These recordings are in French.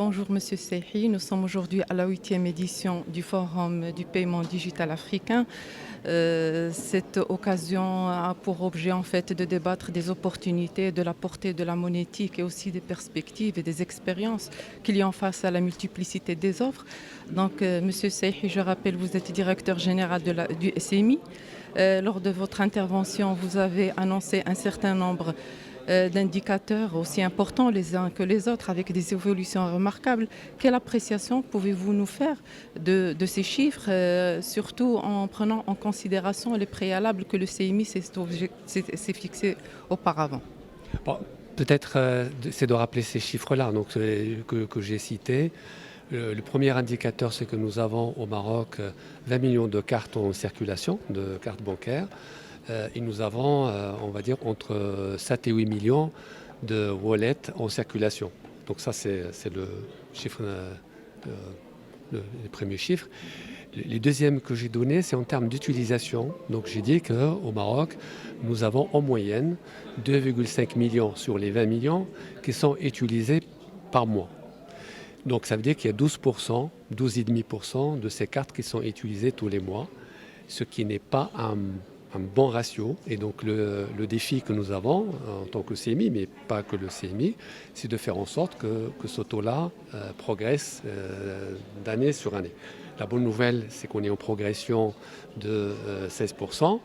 Bonjour Monsieur Sehi, nous sommes aujourd'hui à la 8e édition du Forum du paiement digital africain. Cette occasion a pour objet en fait de débattre des opportunités, de la portée de la monétique et aussi des perspectives et des expériences qu'il y a en face à la multiplicité des offres. Donc Monsieur Sehi, je rappelle, vous êtes directeur général du SMI. Lors de votre intervention, vous avez annoncé un certain nombre d'indicateurs aussi importants les uns que les autres, avec des évolutions remarquables. Quelle appréciation pouvez-vous nous faire de ces chiffres, surtout en prenant en considération les préalables que le CMI s'est fixé auparavant? Bon, peut-être c'est de rappeler ces chiffres-là donc, que j'ai cités. Le premier indicateur, c'est que nous avons au Maroc 20 millions de cartes en circulation, de cartes bancaires. Et nous avons, on va dire, entre 7 et 8 millions de wallets en circulation. Donc ça, c'est le chiffre, les premiers chiffres. Les deuxièmes que j'ai donnés, c'est en termes d'utilisation. Donc j'ai dit qu'au Maroc, nous avons en moyenne 2,5 millions sur les 20 millions qui sont utilisés par mois. Donc ça veut dire qu'il y a 12%, 12,5% de ces cartes qui sont utilisées tous les mois, ce qui n'est pas un bon ratio. Et donc le défi que nous avons en tant que CMI, mais pas que le CMI, c'est de faire en sorte que ce taux-là progresse d'année sur année. La bonne nouvelle, c'est qu'on est en progression de 16%,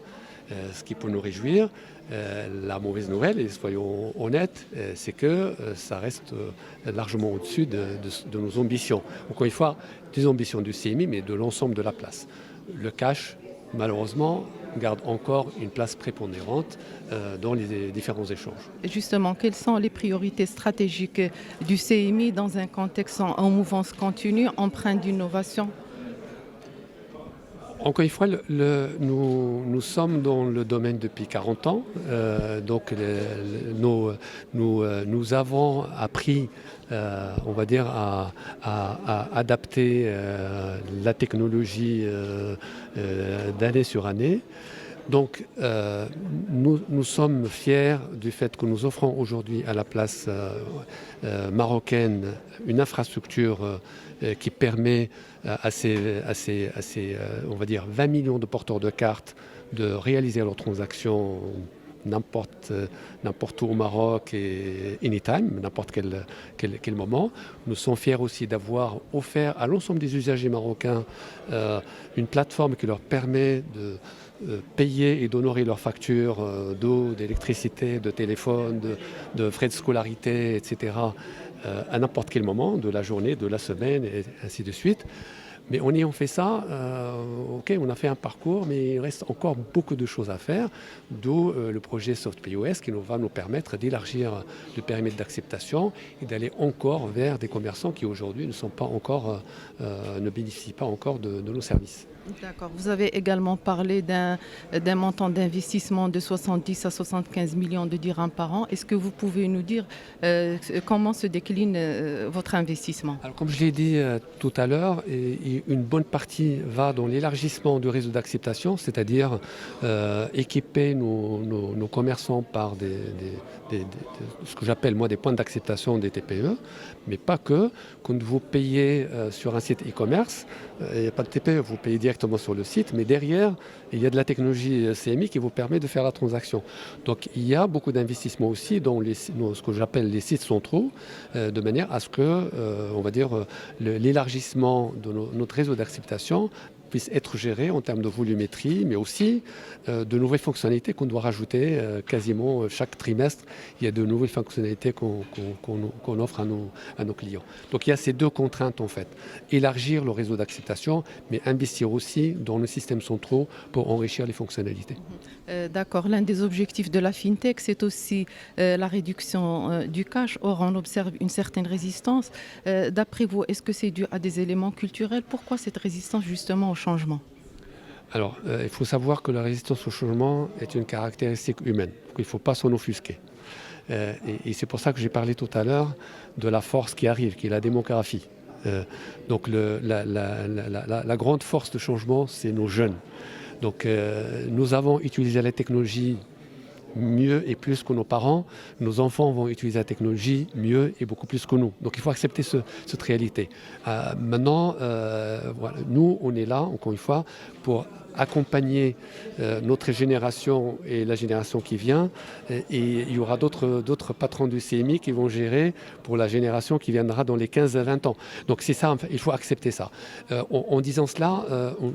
ce qui peut nous réjouir. La mauvaise nouvelle, et soyons honnêtes, c'est que ça reste largement au-dessus de nos ambitions. Encore une fois, des ambitions du CMI, mais de l'ensemble de la place. Le cash, malheureusement, garde encore une place prépondérante dans les différents échanges. Et justement, quelles sont les priorités stratégiques du CMI dans un contexte en mouvance continue, empreint d'innovation? Encore une fois, nous sommes dans le domaine depuis 40 ans. Donc nous avons appris, on va dire, à adapter la technologie d'année sur année. Donc nous sommes fiers du fait que nous offrons aujourd'hui à la place marocaine une infrastructure qui permet à ces on va dire 20 millions de porteurs de cartes de réaliser leurs transactions n'importe où au Maroc et anytime, n'importe quel moment. Nous sommes fiers aussi d'avoir offert à l'ensemble des usagers marocains une plateforme qui leur permet de payer et d'honorer leurs factures d'eau, d'électricité, de téléphone, de frais de scolarité, etc. À n'importe quel moment de la journée, de la semaine, et ainsi de suite. Mais en ayant fait ça, ok, on a fait un parcours, mais il reste encore beaucoup de choses à faire, d'où le projet SoftPOS qui va nous permettre d'élargir le périmètre d'acceptation et d'aller encore vers des commerçants qui aujourd'hui ne bénéficient pas encore de nos services. D'accord. Vous avez également parlé d'un montant d'investissement de 70 à 75 millions de dirhams par an. Est-ce que vous pouvez nous dire comment se décline votre investissement? Alors, comme je l'ai dit tout à l'heure, une bonne partie va dans l'élargissement du réseau d'acceptation, c'est-à-dire équiper nos commerçants par ce que j'appelle moi des points d'acceptation des TPE, mais pas que. Quand vous payez sur un site e-commerce, il n'y a pas de TPE, vous payez directement sur le site, mais derrière, il y a de la technologie CMI qui vous permet de faire la transaction. Donc il y a beaucoup d'investissements aussi dans ce que j'appelle les sites centraux, de manière à ce que, on va dire, l'élargissement de notre réseau d'acceptation puisse être géré en termes de volumétrie, mais aussi de nouvelles fonctionnalités qu'on doit rajouter quasiment chaque trimestre. Il y a de nouvelles fonctionnalités qu'on offre à nos clients. Donc il y a ces deux contraintes en fait. Élargir le réseau d'acceptation, mais investir aussi dans le système centraux pour enrichir les fonctionnalités. D'accord. L'un des objectifs de la FinTech, c'est aussi la réduction du cash. Or, on observe une certaine résistance. D'après vous, est-ce que c'est dû à des éléments culturels? Pourquoi cette résistance justement au changement? Alors, il faut savoir que la résistance au changement est une caractéristique humaine. Il ne faut pas s'en offusquer. Et c'est pour ça que j'ai parlé tout à l'heure de la force qui arrive, qui est la démographie. Donc la grande force de changement, c'est nos jeunes. Donc nous avons utilisé la technologie mieux et plus que nos parents, nos enfants vont utiliser la technologie mieux et beaucoup plus que nous. Donc il faut accepter cette réalité. Maintenant, voilà, nous, on est là, encore une fois, pour accompagner notre génération et la génération qui vient. Et il y aura d'autres patrons du CMI qui vont gérer pour la génération qui viendra dans les 15 à 20 ans. Donc c'est ça, il faut accepter ça. En disant cela,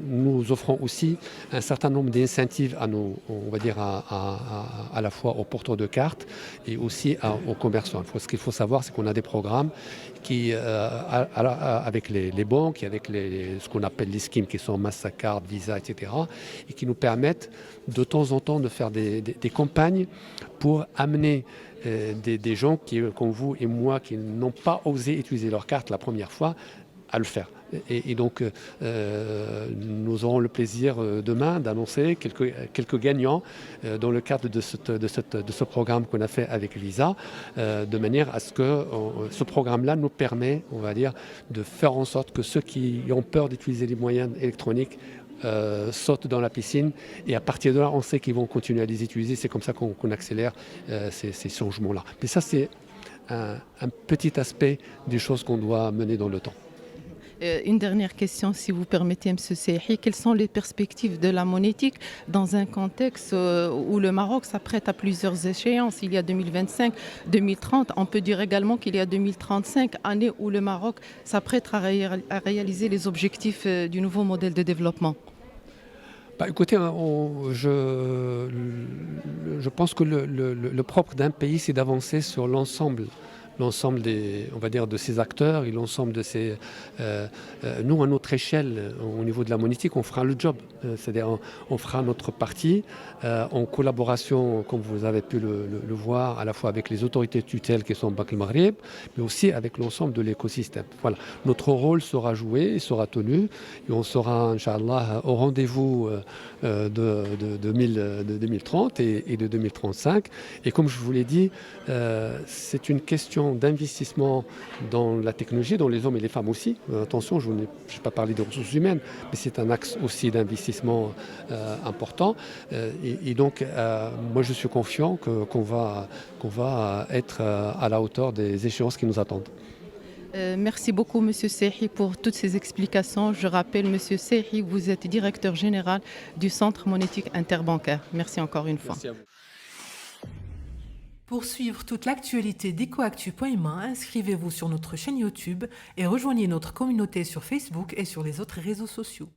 nous offrons aussi un certain nombre d'incentives à nos, on va dire à la fois aux porteurs de cartes et aussi aux commerçants. Ce qu'il faut savoir, c'est qu'on a des programmes qui, avec les banques et avec ce qu'on appelle les schemes qui sont Mastercard, Visa, etc., et qui nous permettent de temps en temps de faire des campagnes pour amener des gens comme vous et moi qui n'ont pas osé utiliser leur carte la première fois à le faire. Et donc, nous aurons le plaisir demain d'annoncer quelques gagnants dans le cadre de ce programme qu'on a fait avec Visa, de manière à ce que ce programme-là nous permet, on va dire, de faire en sorte que ceux qui ont peur d'utiliser les moyens électroniques sautent dans la piscine, et à partir de là, on sait qu'ils vont continuer à les utiliser. C'est comme ça qu'on accélère ces changements-là. Mais ça, c'est un petit aspect des choses qu'on doit mener dans le temps. Une dernière question, si vous permettez, M. Sehi. Quelles sont les perspectives de la monétique dans un contexte où le Maroc s'apprête à plusieurs échéances? Il y a 2025, 2030. On peut dire également qu'il y a 2035, année où le Maroc s'apprête à réaliser les objectifs du nouveau modèle de développement. Écoutez, je pense que le propre d'un pays, c'est d'avancer sur l'ensemble on va dire, de ces acteurs et l'ensemble de ces... nous, à notre échelle, au niveau de la monétique, on fera le job. C'est-à-dire, on fera notre partie en collaboration, comme vous avez pu le voir, à la fois avec les autorités de tutelle qui sont Banque el-Maghreb, mais aussi avec l'ensemble de l'écosystème. Voilà. Notre rôle sera joué et sera tenu, et on sera, Inch'Allah, au rendez-vous de 2030 et de 2035. Et comme je vous l'ai dit, c'est une question d'investissement dans la technologie, dans les hommes et les femmes aussi. Attention, je n'ai pas parlé des ressources humaines, mais c'est un axe aussi d'investissement important. Et donc, moi, je suis confiant qu'on va être à la hauteur des échéances qui nous attendent. Merci beaucoup, M. Sehi, pour toutes ces explications. Je rappelle, M. Sehi, vous êtes directeur général du Centre monétique interbancaire. Merci encore une fois. Merci à vous. Pour suivre toute l'actualité d'EcoActu.ma, inscrivez-vous sur notre chaîne YouTube et rejoignez notre communauté sur Facebook et sur les autres réseaux sociaux.